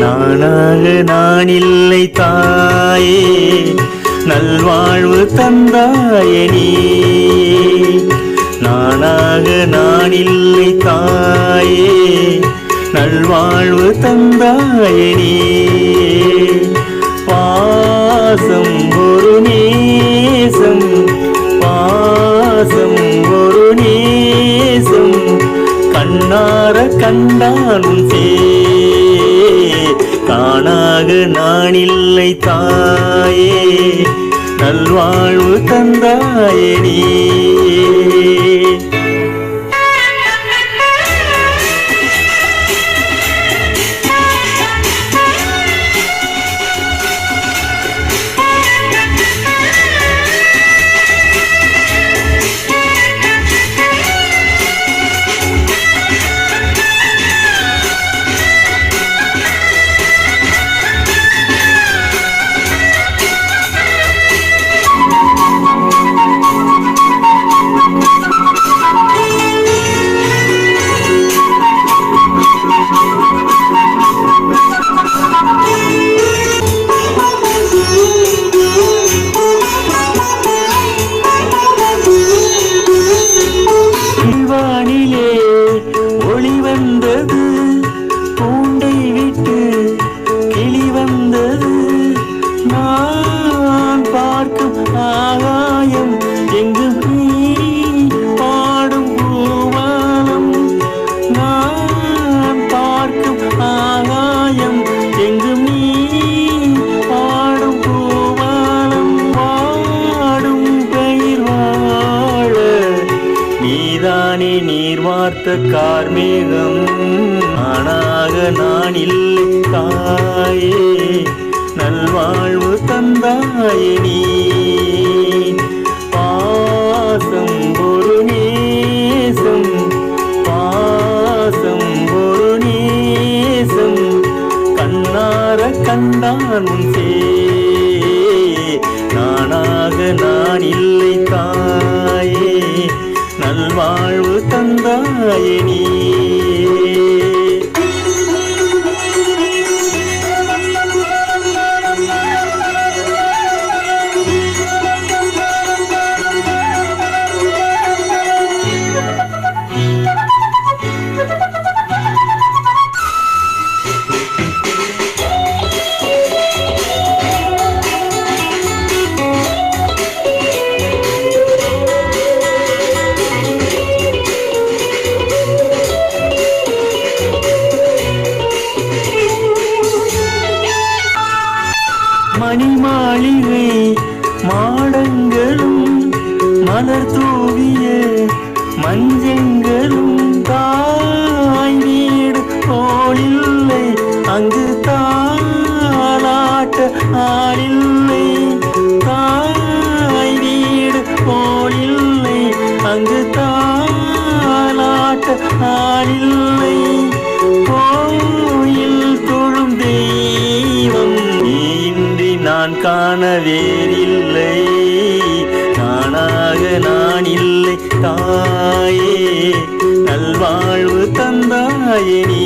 நானாக நான் இல்லை தாயே, நல்வாழ்வு தந்தாயே நீ. நானாக நான் இல்லை தாயே, நல்வாழ்வு தந்தாயே நீ. பாசம் ஒரு நேசம், பாசம் ஒரு நேசம், கண்ணார கண்டான் சே. தானாக நான் இல்லை தாயே, நல்வாழ்வு தந்தாயே நீ. நான் பார்க்கும் ஆகாயம் எங்கும் நீ பாடும் பூவாலம். நான் பார்க்கும் ஆகாயம் எங்கும் நீ பாடும் பூவாலம். வாடும் பயிர் வாழ நீதானே நீர் வார்த்த கார்மேகம். ஆனாக நான் இல்லை தாயே, நல்வாழ்வு தந்தாயே நீ. பாசம் ஒரு நேசம், பாசம் ஒரு நேசம், கண்ணார கண்டான் சே. நானாக நான் இல்லை தாயே, நல்வாழ்வு தந்தாயே நீ. மணி மாளிகை மாடங்களும் மலர் தூவிய மஞ்சங்களும், தாய் வீடு போலில்லை அங்கு தாலாட்ட ஆளில்லை. தாய் வீடு போலில்லை அங்கு தாலாட்ட ஆளில்லை. கோயில் தொழும் தெய்வம் நீ நான் காண வேறில்லை. நானாக நான் இல்லை தாயே, நல்வாழ்வு தந்தாயே நீ.